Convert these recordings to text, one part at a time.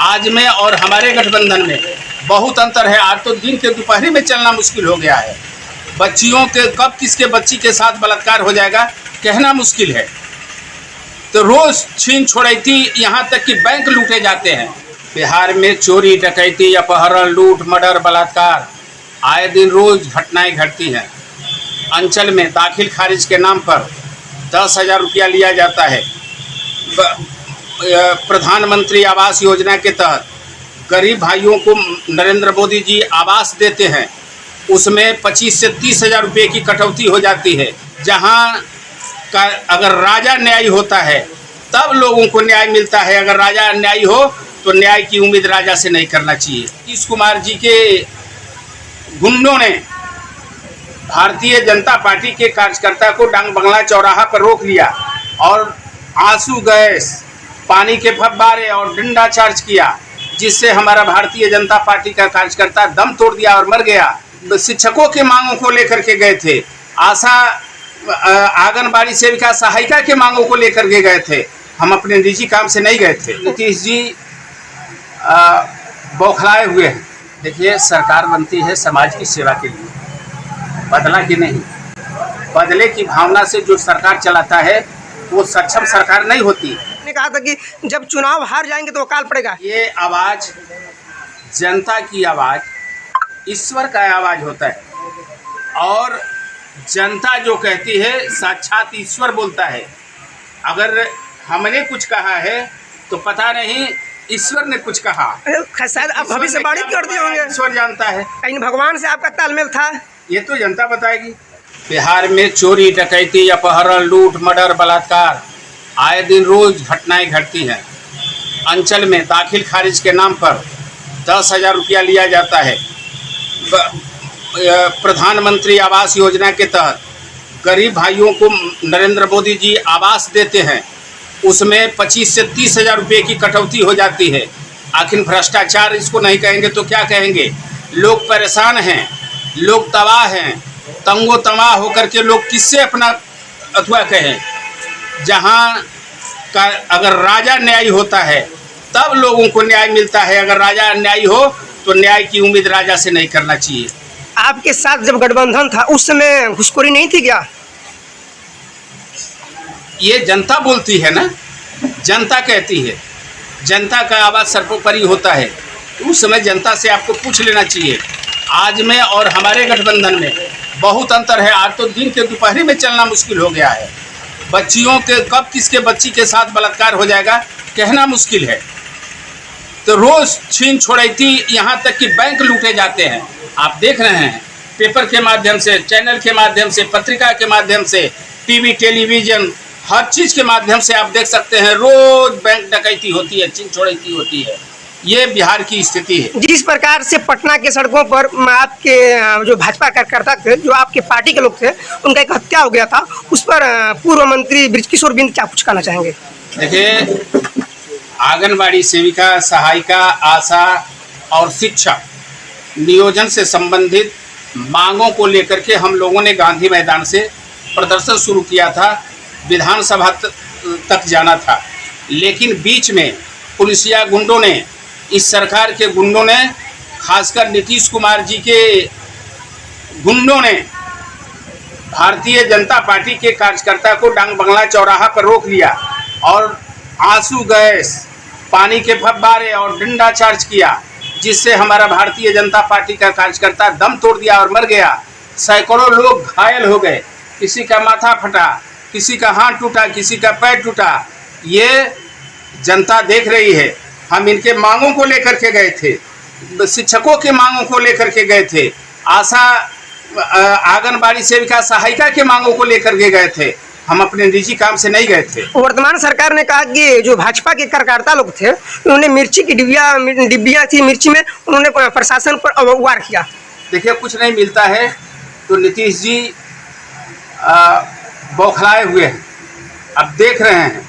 आज में और हमारे गठबंधन में बहुत अंतर है। आज तो दिन के दोपहर में चलना मुश्किल हो गया है। बच्चियों के कब किसके बच्ची के साथ बलात्कार हो जाएगा कहना मुश्किल है। तो रोज छीन छोड़ैती, यहाँ तक कि बैंक लूटे जाते हैं। बिहार में चोरी, डकैती, अपहरण, लूट, मर्डर, बलात्कार आए दिन रोज घटनाएं घटती हैं। अंचल में दाखिल खारिज के नाम पर 10,000 रुपया लिया जाता है। प्रधानमंत्री आवास योजना के तहत गरीब भाइयों को नरेंद्र मोदी जी आवास देते हैं, उसमें 25 से 30,000 रुपये की कटौती हो जाती है। जहां का अगर राजा न्यायी होता है तब लोगों को न्याय मिलता है। अगर राजा अन्यायी हो तो न्याय की उम्मीद राजा से नहीं करना चाहिए। नीतीश कुमार जी के गुंडों ने भारतीय जनता पार्टी के कार्यकर्ता को डांग बंगला चौराहा पर रोक लिया और आंसू गैस, पानी के फव्वारे और डंडा चार्ज किया, जिससे हमारा भारतीय जनता पार्टी का कार्यकर्ता दम तोड़ दिया और मर गया। शिक्षकों के मांगों को लेकर के गए थे, आशा आंगनबाड़ी सेविका सहायिका के मांगों को लेकर के गए थे। हम अपने निजी काम से नहीं गए थे। नीतीश जी बौखलाए हुए हैं। देखिए, सरकार बनती है समाज की सेवा के लिए, बदला की नहीं। बदले की भावना से जो सरकार चलाता है वो सक्षम सरकार नहीं होती। ने कहा था कि जब चुनाव हार जाएंगे तो अकाल पड़ेगा। ये आवाज़ जनता की आवाज़, ईश्वर का आवाज़ होता है और जनता जो कहती है साक्षात ईश्वर बोलता है। अगर हमने कुछ कहा है तो पता नहीं ईश्वर ने कुछ कहा। शायद आप भविष्यवाणी कर दिए होंगे। ईश्वर जानता है। कहीं भगवान से आपका तालमेल था, ये तो जनता बताएगी। बिहार में चोरी, डकैती, अपहरण, लूट, मर्डर, बलात्कार आए दिन रोज घटनाएं घटती हैं। अंचल में दाखिल खारिज के नाम पर 10,000 रुपया लिया जाता है। प्रधानमंत्री आवास योजना के तहत गरीब भाइयों को नरेंद्र मोदी जी आवास देते हैं, उसमें 25 से 30,000 रुपये की कटौती हो जाती है। आखिर भ्रष्टाचार इसको नहीं कहेंगे तो क्या कहेंगे। लोग परेशान हैं, लोग तबाह हैं, तंगो तबाह होकर के लोग किससे अपना अथवा कहें। जहां का अगर राजा न्यायी होता है तब लोगों को न्याय मिलता है। अगर राजा अन्यायी हो तो न्याय की उम्मीद राजा से नहीं करना चाहिए। आपके साथ जब गठबंधन था उस समय घुसखोरी नहीं थी क्या? ये जनता बोलती है ना, जनता कहती है, जनता का आवाज़ सर्वोपरि होता है। उस समय जनता से आपको पूछ लेना चाहिए। आज में और हमारे गठबंधन में बहुत अंतर है। आज तो दिन के दोपहर में चलना मुश्किल हो गया है। बच्चियों के कब किसके बच्ची के साथ बलात्कार हो जाएगा कहना मुश्किल है। तो रोज छीन छोड़ैती, यहाँ तक कि बैंक लूटे जाते हैं। आप देख रहे हैं पेपर के माध्यम से, चैनल के माध्यम से, पत्रिका के माध्यम से, टीवी, टेलीविज़न, हर चीज़ के माध्यम से आप देख सकते हैं। रोज बैंक डकैती होती है, छीन छोड़ैती होती है। ये बिहार की स्थिति है। जिस प्रकार से पटना के सड़कों पर आपके जो भाजपा कार्यकर्ता थे, जो आपके पार्टी के लोग थे, उनका एक हत्या हो गया था, उस पर पूर्व मंत्री बृजकिशोर बिंद क्या कुछ कहना चाहेंगे? देखिए, आंगनबाड़ी सेविका, सहायिका, आशा और शिक्षक नियोजन से संबंधित मांगों को लेकर के हम लोगों ने गांधी मैदान से प्रदर्शन शुरू किया था। विधानसभा तक जाना था, लेकिन बीच में पुलिसिया गुंडों ने, इस सरकार के गुंडों ने, खासकर नीतीश कुमार जी के गुंडों ने भारतीय जनता पार्टी के कार्यकर्ता को डांग बंगला चौराहा पर रोक लिया और आंसू गैस, पानी के फव्वारे और डंडा चार्ज किया, जिससे हमारा भारतीय जनता पार्टी का कार्यकर्ता दम तोड़ दिया और मर गया। सैकड़ों लोग घायल हो गए, किसी का माथा फटा, किसी का हाथ टूटा, किसी का पैर टूटा। ये जनता देख रही है। हम इनके मांगों को लेकर के गए थे, शिक्षकों के मांगों को लेकर के गए थे, आशा आंगनबाड़ी सेविका सहायिका के मांगों को लेकर के गए थे। हम अपने निजी काम से नहीं गए थे। वर्तमान सरकार ने कहा कि जो भाजपा के कार्यकर्ता लोग थे, उन्होंने मिर्ची की डिब्बियाँ थी, मिर्ची में उन्होंने प्रशासन पर वार किया। देखिए, कुछ नहीं मिलता है तो नीतीश जी बौखलाए हुए हैं। अब देख रहे हैं,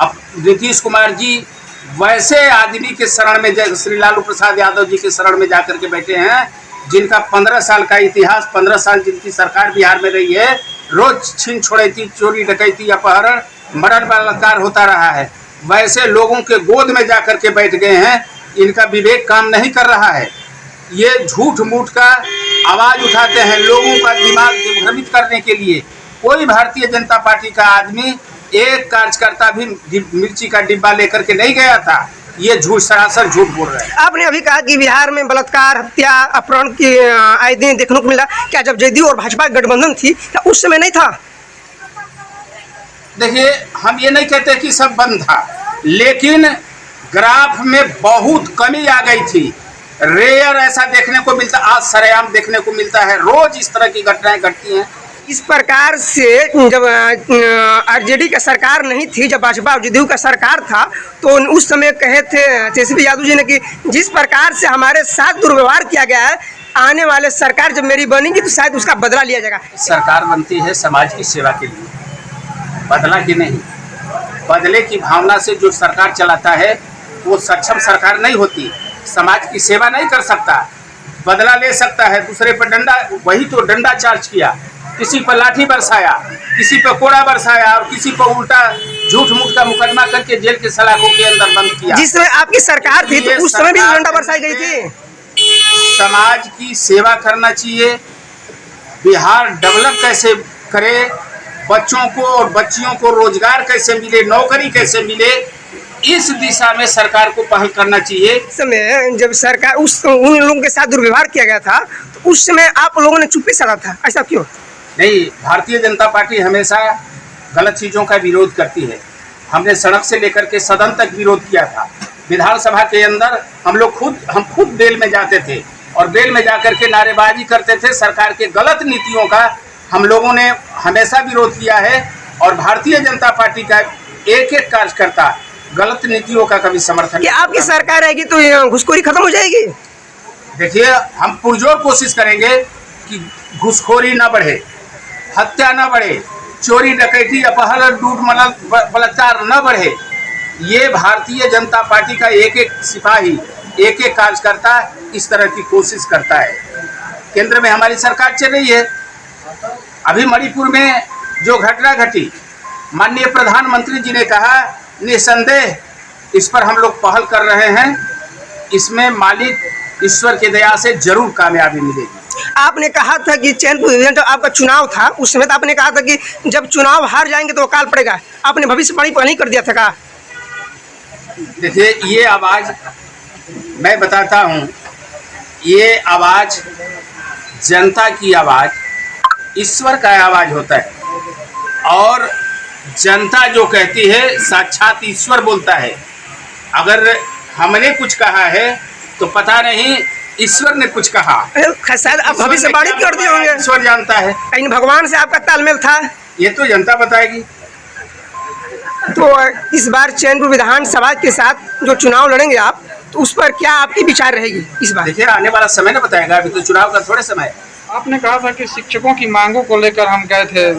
अब नीतीश कुमार जी वैसे आदमी के शरण में, श्री लालू प्रसाद यादव जी के शरण में जाकर के बैठे हैं, जिनका 15 साल का इतिहास, 15 साल जिनकी सरकार बिहार में रही है। रोज छीन छोड़ैती, चोरी, डकैती, अपहरण, मर्डर, बलात्कार होता रहा है। वैसे लोगों के गोद में जाकर के बैठ गए हैं इनका विवेक काम नहीं कर रहा है। ये झूठ मूठ का आवाज़ उठाते हैं लोगों का दिमाग दिग्भ्रमित करने के लिए। कोई भारतीय जनता पार्टी का आदमी एक कार्यकर्ता भी मिर्ची का डिब्बा लेकर के नहीं गया था। ये झूठ, सरासर झूठ बोल रहे हैं। आपने अभी कहा कि बिहार में बलात्कार, हत्या, अपहरण की आए दिन देखने को मिला। क्या जब जदयू और भाजपा गठबंधन थी क्या उस समय नहीं था? देखिए, हम ये नहीं कहते कि सब बंद था, लेकिन ग्राफ में बहुत कमी आ गई थी। रेयर ऐसा देखने को मिलता, आज सरेआम देखने को मिलता है। रोज इस तरह की घटनाएं घटती हैं। इस प्रकार से जब आरजेडी का सरकार नहीं थी, जब भाजपा और जदयू का सरकार था, तो उस समय कहे थे तेजस्वी यादव जी ने कि जिस प्रकार से हमारे साथ दुर्व्यवहार किया गया है, आने वाले सरकार जब मेरी बनेगी तो शायद उसका बदला लिया जाएगा। सरकार बनती है समाज की सेवा के लिए, बदला की नहीं। बदले की भावना से जो सरकार चलाता है वो सक्षम सरकार नहीं होती। समाज की सेवा नहीं कर सकता, बदला ले सकता है। दूसरे पर डंडा, वही तो डंडा चार्ज किया, किसी पर लाठी बरसाया, किसी पर कोड़ा बरसाया और किसी पर उल्टा झूठ मूठ का मुकदमा करके जेल के सलाखों के अंदर बंद किया। जिस समय आपकी सरकार थी तो उस समय भी डंडा बरसाई गई थी। समाज की सेवा करना चाहिए। बिहार डेवलप कैसे करे, बच्चों को और बच्चियों को रोजगार कैसे मिले, नौकरी कैसे मिले, इस दिशा में सरकार को पहल करना चाहिए। इस समय जब सरकार उन लोगों के साथ दुर्व्यवहार किया गया था तो उस समय आप लोगों ने चुप्पी साधा था, ऐसा क्यों? नहीं, भारतीय जनता पार्टी हमेशा गलत चीज़ों का विरोध करती है। हमने सड़क से लेकर के सदन तक विरोध किया था। विधानसभा के अंदर हम खुद बेल में जाते थे और बेल में जाकर के नारेबाजी करते थे। सरकार के गलत नीतियों का हम लोगों ने हमेशा विरोध किया है और भारतीय जनता पार्टी का एक एक कार्यकर्ता गलत नीतियों का कभी समर्थन। कि आपकी सरकार रहेगी तो घुसखोरी खत्म हो जाएगी? देखिए, हम पुरजोर कोशिश करेंगे कि घुसखोरी न बढ़े, हत्या न बढ़े, चोरी डकैती, अपहरण, लूट, बलात्कार न बढ़े। ये भारतीय जनता पार्टी का एक एक सिपाही, एक एक कार्यकर्ता इस तरह की कोशिश करता है। केंद्र में हमारी सरकार चल रही है। अभी मणिपुर में जो घटना घटी, माननीय प्रधानमंत्री जी ने कहा निसंदेह इस पर हम लोग पहल कर रहे हैं, इसमें मालिक ईश्वर की दया से जरूर कामयाबी मिलेगी। आपने कहा था कि चैनपुर डिवीजन जब आपका चुनाव था उस समय तो आपने कहा था कि जब चुनाव हार जाएंगे तो अकाल पड़ेगा। आपने भविष्यवाणी पहले ही कर दिया था का? देखिए, ये आवाज़ मैं बताता हूँ, ये आवाज़ जनता की आवाज़, ईश्वर का आवाज़ होता है और जनता जो कहती है साक्षात ईश्वर बोलता है। अगर हमने कुछ कहा है तो पता नहीं ईश्वर ने कुछ कहा। शायद आप भविष्यवाणी कर दिए होंगे, ईश्वर जानता है। कहीं भगवान से आपका तालमेल था? ये तो जनता बताएगी। तो इस बार चैनपुर विधानसभा के साथ जो चुनाव लड़ेंगे आप, तो उस पर क्या आपकी विचार रहेगी इस बार? देखिए, आने वाला समय न बताएगा, अभी तो चुनाव का थोड़े समय है। आपने कहा था कि शिक्षकों की मांगों को लेकर हम गए थे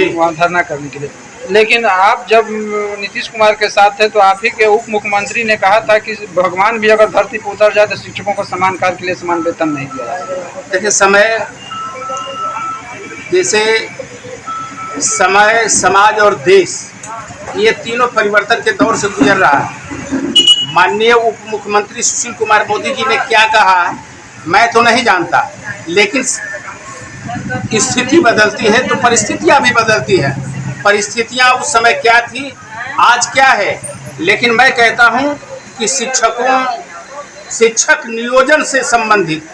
वहाँ धरना करने के लिए, लेकिन आप जब नीतीश कुमार के साथ थे तो आप ही के उप मुख्यमंत्री ने कहा था कि भगवान भी अगर धरती पर उतर जाए तो शिक्षकों को समान कार्य के लिए समान वेतन नहीं दिया जाएगा। देखिए, समय जैसे समय, समाज और देश, ये तीनों परिवर्तन के दौर से गुजर रहा है। माननीय उप मुख्यमंत्री सुशील कुमार मोदी जी ने क्या कहा मैं तो नहीं जानता, लेकिन स्थिति बदलती है तो परिस्थितियां भी बदलती हैं। परिस्थितियां उस समय क्या थी, आज क्या है। लेकिन मैं कहता हूं कि शिक्षक नियोजन से संबंधित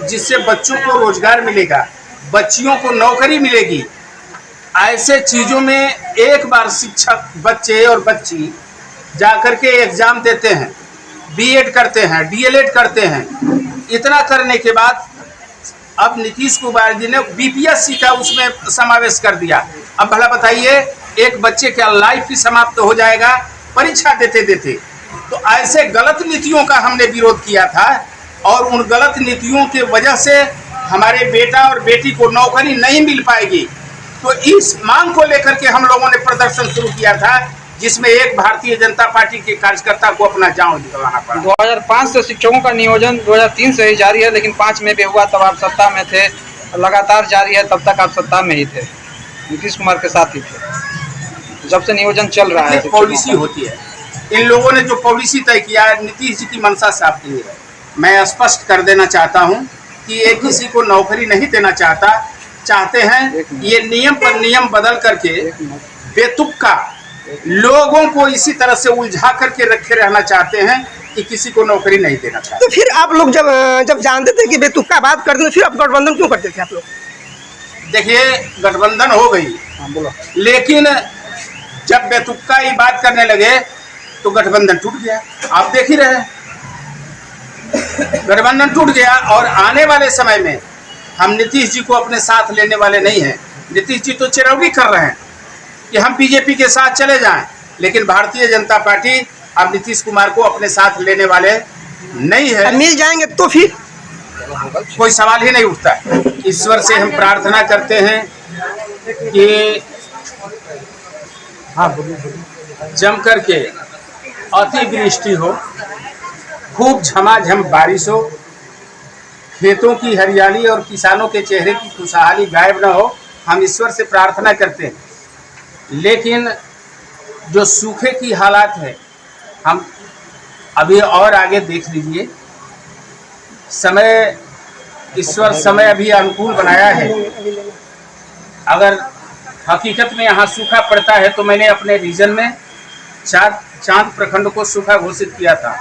जिससे बच्चों को रोजगार मिलेगा, बच्चियों को नौकरी मिलेगी, ऐसे चीज़ों में एक बार शिक्षक बच्चे और बच्ची जाकर के एग्ज़ाम देते हैं, बीएड करते हैं, डीएलएड करते हैं। इतना करने के बाद अब नीतीश कुमार जी ने बीपीएससी का उसमें समावेश कर दिया। अब भला बताइए, एक बच्चे का लाइफ ही समाप्त हो जाएगा परीक्षा देते देते। तो ऐसे गलत नीतियों का हमने विरोध किया था और उन गलत नीतियों की वजह से हमारे बेटा और बेटी को नौकरी नहीं मिल पाएगी। तो इस मांग को लेकर के हम लोगों ने प्रदर्शन शुरू किया था, जिसमें एक भारतीय जनता पार्टी के कार्यकर्ता को अपना जान दिलवाना पड़ा। 2005 से शिक्षकों का नियोजन 2003 से ही जारी है, लेकिन 5 में भी हुआ, तब आप सत्ता में थे। लगातार जारी है, तब तक आप सत्ता में ही थे, नीतीश कुमार के साथ ही थे। जब से नियोजन चल रहा है, पॉलिसी होती है, इन लोगों ने जो पॉलिसी तय किया है, नीतीश जी की मंशा साफ की है। मैं स्पष्ट कर देना चाहता हूं कि ये किसी को नौकरी नहीं देना चाहते हैं। ये नियम पर नियम बदल करके बेतुका लोगों को इसी तरह से उलझा करके रखे रहना चाहते हैं कि किसी को नौकरी नहीं देना चाहते। तो फिर आप लोग जब जानते थे कि बेतुका बात करते, फिर आप गठबंधन क्यों करते थे आप लोग? देखिए, गठबंधन हो गई, लेकिन जब बेतुका ये बात करने लगे तो गठबंधन टूट गया। आप देख ही रहे, गठबंधन टूट गया। और आने वाले समय में हम नीतीश जी को अपने साथ लेने वाले नहीं हैं। नीतीश जी तो चिरौरी कर रहे हैं कि हम बीजेपी के साथ चले जाएं, लेकिन भारतीय जनता पार्टी अब नीतीश कुमार को अपने साथ लेने वाले नहीं है। मिल जाएंगे तो फिर कोई सवाल ही नहीं उठता। ईश्वर से हम प्रार्थना करते हैं कि जम करके अतिवृष्टि हो, खूब झमाझम बारिश हो, खेतों की हरियाली और किसानों के चेहरे की खुशहाली गायब न हो। हम ईश्वर से प्रार्थना करते हैं, लेकिन जो सूखे की हालात है, हम अभी और आगे देख लीजिए। समय, ईश्वर समय अभी अनुकूल बनाया है। अगर हकीकत में यहाँ सूखा पड़ता है तो मैंने अपने रीजन में चांद प्रखंड को सूखा घोषित किया था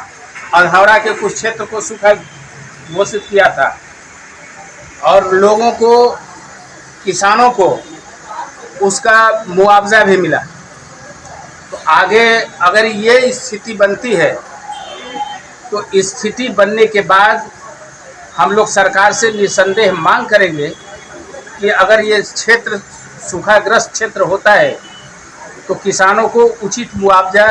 और हावड़ा के कुछ क्षेत्र को सूखा घोषित किया था, और लोगों को, किसानों को उसका मुआवजा भी मिला। तो आगे अगर ये स्थिति बनती है तो स्थिति बनने के बाद हम लोग सरकार से निसंदेह मांग करेंगे कि अगर ये क्षेत्र सूखाग्रस्त क्षेत्र होता है तो किसानों को उचित मुआवजा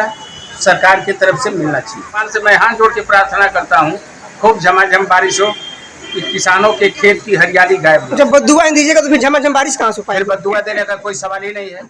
सरकार की तरफ से मिलना चाहिए। भगवान से मैं हाथ जोड़ के प्रार्थना करता हूँ, खूब झमाझम बारिश हो कि किसानों के खेत की हरियाली गायब हो। जब बद्दुआ दीजिएगा तो फिर झमाझम बारिश कहाँ से हो पाएगी? फिर बद्दुआ देने का कोई सवाल ही नहीं है।